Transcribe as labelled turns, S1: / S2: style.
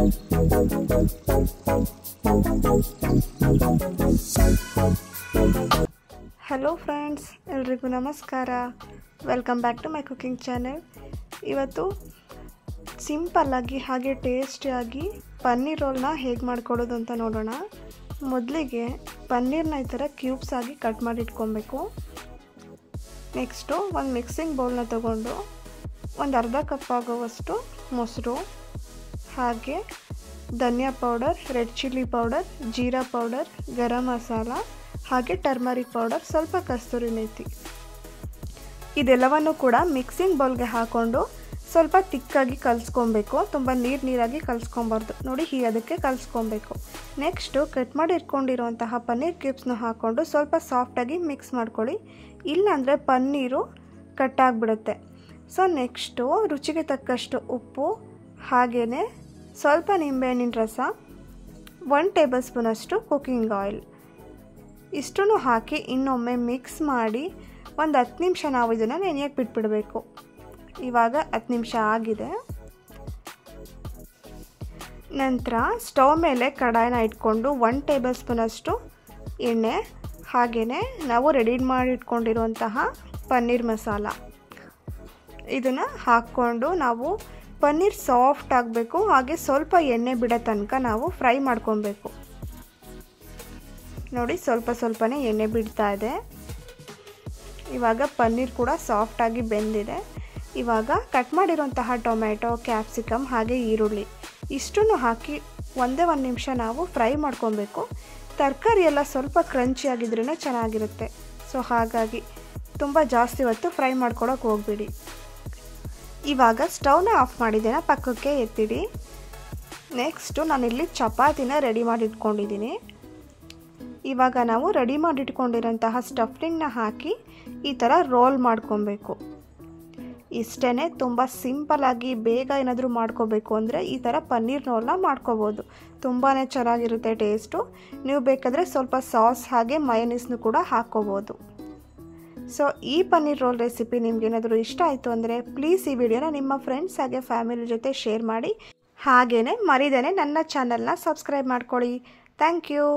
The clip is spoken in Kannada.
S1: ಹಲೋ ಫ್ರೆಂಡ್ಸ್, ಎಲ್ರಿಗೂ ನಮಸ್ಕಾರ. Welcome back to my cooking channel. ಇವತ್ತು ಸಿಂಪಲ್ಲಾಗಿ ಹಾಗೆ ಟೇಸ್ಟಿಯಾಗಿ ಪನ್ನೀರ್ ರೋಲ್ನ ಹೇಗೆ ಮಾಡ್ಕೊಳ್ಳೋದು ಅಂತ ನೋಡೋಣ. ಮೊದಲಿಗೆ ಪನ್ನೀರ್ನ ಈ ಥರ ಕ್ಯೂಬ್ಸ್ ಆಗಿ ಕಟ್ ಮಾಡಿ ಇಟ್ಕೊಬೇಕು. ನೆಕ್ಸ್ಟು ಒಂದು ಮಿಕ್ಸಿಂಗ್ ಬೌಲ್ನ ತಗೊಂಡು ಒಂದು ಅರ್ಧ ಕಪ್ ಆಗುವಷ್ಟು ಮೊಸರು, ಹಾಗೆ ಧನಿಯಾ ಪೌಡರ್, ರೆಡ್ ಚಿಲ್ಲಿ ಪೌಡರ್, ಜೀರಾ ಪೌಡರ್, ಗರಂ ಮಸಾಲ, ಹಾಗೆ ಟರ್ಮರಿಕ್ ಪೌಡರ್, ಸ್ವಲ್ಪ ಕಸ್ತೂರಿ ಮೇಥಿ, ಇದೆಲ್ಲವನ್ನು ಕೂಡ ಮಿಕ್ಸಿಂಗ್ ಬೌಲ್ಗೆ ಹಾಕ್ಕೊಂಡು ಸ್ವಲ್ಪ ತಿಕ್ಕಾಗಿ ಕಲಿಸ್ಕೊಬೇಕು. ತುಂಬ ನೀರಾಗಿ ಕಲಿಸ್ಕೊಬಾರ್ದು. ನೋಡಿ, ಹೀಗೆ ಅದಕ್ಕೆ ಕಲಿಸ್ಕೊಬೇಕು. ನೆಕ್ಸ್ಟು ಕಟ್ ಮಾಡಿ ಇಟ್ಕೊಂಡಿರುವಂತಹ ಪನ್ನೀರ್ ಕ್ಯೂಬ್ಸ್ನ ಹಾಕ್ಕೊಂಡು ಸ್ವಲ್ಪ ಸಾಫ್ಟಾಗಿ ಮಿಕ್ಸ್ ಮಾಡ್ಕೊಳ್ಳಿ, ಇಲ್ಲಾಂದರೆ ಪನ್ನೀರು ಕಟ್ಟಾಗಿಬಿಡುತ್ತೆ. ಸೊ ನೆಕ್ಸ್ಟು ರುಚಿಗೆ ತಕ್ಕಷ್ಟು ಉಪ್ಪು, ಹಾಗೆಯೇ ಸ್ವಲ್ಪ ನಿಂಬೆಹಣ್ಣಿನ ರಸ, 1 ಟೇಬಲ್ ಸ್ಪೂನಷ್ಟು ಕುಕ್ಕಿಂಗ್ ಆಯಿಲ್, ಇಷ್ಟನ್ನು ಹಾಕಿ ಇನ್ನೊಮ್ಮೆ ಮಿಕ್ಸ್ ಮಾಡಿ ಒಂದು 10 ನಿಮಿಷ ನಾವು ಇದನ್ನು ನೆನೆಯಕ್ಕೆ ಬಿಟ್ಬಿಡಬೇಕು. ಇವಾಗ 10 ನಿಮಿಷ ಆಗಿದೆ. ನಂತರ ಸ್ಟವ್ ಮೇಲೆ ಕಡಾಯಿನ ಇಟ್ಕೊಂಡು 1 ಟೇಬಲ್ ಸ್ಪೂನಷ್ಟು ಎಣ್ಣೆ, ಹಾಗೆಯೇ ನಾವು ರೆಡಿ ಮಾಡಿ ಇಟ್ಕೊಂಡಿರುವಂತಹ ಪನ್ನೀರ್ ಮಸಾಲ, ಇದನ್ನು ಹಾಕ್ಕೊಂಡು ನಾವು ಪನ್ನೀರ್ ಸಾಫ್ಟ್ ಆಗಬೇಕು, ಹಾಗೆ ಸ್ವಲ್ಪ ಎಣ್ಣೆ ಬಿಡೋ ತನಕ ನಾವು ಫ್ರೈ ಮಾಡ್ಕೊಬೇಕು. ನೋಡಿ, ಸ್ವಲ್ಪನೇ ಎಣ್ಣೆ ಬಿಡ್ತಾ ಇದೆ. ಇವಾಗ ಪನ್ನೀರ್ ಕೂಡ ಸಾಫ್ಟಾಗಿ ಬೆಂದಿದೆ. ಇವಾಗ ಕಟ್ ಮಾಡಿರೋಂತಹ ಟೊಮೆಟೊ, ಕ್ಯಾಪ್ಸಿಕಮ್, ಹಾಗೆ ಈರುಳ್ಳಿ ಇಷ್ಟನ್ನು ಹಾಕಿ ಒಂದೇ 1 ನಿಮಿಷ ನಾವು ಫ್ರೈ ಮಾಡ್ಕೊಬೇಕು. ತರಕಾರಿ ಎಲ್ಲ ಸ್ವಲ್ಪ ಕ್ರಂಚಿಯಾಗಿದ್ರೇ ಚೆನ್ನಾಗಿರುತ್ತೆ. ಸೊ ಹಾಗಾಗಿ ತುಂಬ ಜಾಸ್ತಿ ಹೊತ್ತು ಫ್ರೈ ಮಾಡ್ಕೊಳಕ್ಕೆ ಹೋಗ್ಬಿಡಿ. ಇವಾಗ ಸ್ಟವ್ನ ಆಫ್ ಮಾಡಿದ್ದೇನೆ, ಪಕ್ಕಕ್ಕೆ ಎತ್ತಿಡಿ. ನೆಕ್ಸ್ಟು ನಾನಿಲ್ಲಿ ಚಪಾತಿನ ರೆಡಿ ಮಾಡಿ ಇಟ್ಕೊಂಡಿದ್ದೀನಿ. ಇವಾಗ ನಾವು ರೆಡಿ ಮಾಡಿಟ್ಕೊಂಡಿರೋಂತಹ ಸ್ಟಫಿಂಗ್ನ ಹಾಕಿ ಈ ಥರ ರೋಲ್ ಮಾಡ್ಕೊಬೇಕು. ಇಷ್ಟೇ, ತುಂಬ ಸಿಂಪಲ್ಲಾಗಿ ಬೇಗ ಏನಾದರೂ ಮಾಡ್ಕೋಬೇಕು ಅಂದರೆ ಈ ಥರ ಪನ್ನೀರ್ ರೋಲ್ನ ಮಾಡ್ಕೋಬೋದು. ತುಂಬಾ ಚೆನ್ನಾಗಿರುತ್ತೆ ಟೇಸ್ಟು. ನೀವು ಬೇಕಾದರೆ ಸ್ವಲ್ಪ ಸಾಸ್ ಹಾಗೆ ಮಯೋನೀಸ್ನು ಕೂಡ ಹಾಕ್ಕೋಬೋದು. ಸೊ ಈ ಪನ್ನೀರ್ ರೋಲ್ ರೆಸಿಪಿ ನಿಮಗೇನಾದರೂ ಇಷ್ಟ ಆಯಿತು ಅಂದರೆ ಪ್ಲೀಸ್ ಈ ವಿಡಿಯೋನ ನಿಮ್ಮ ಫ್ರೆಂಡ್ಸ್ ಹಾಗೆ ಫ್ಯಾಮಿಲಿ ಜೊತೆ ಶೇರ್ ಮಾಡಿ. ಹಾಗೆಯೇ ಮರಿದೇನೆ ನನ್ನ ಚಾನಲ್ನ ಸಬ್ಸ್ಕ್ರೈಬ್ ಮಾಡ್ಕೊಳ್ಳಿ. Thank you.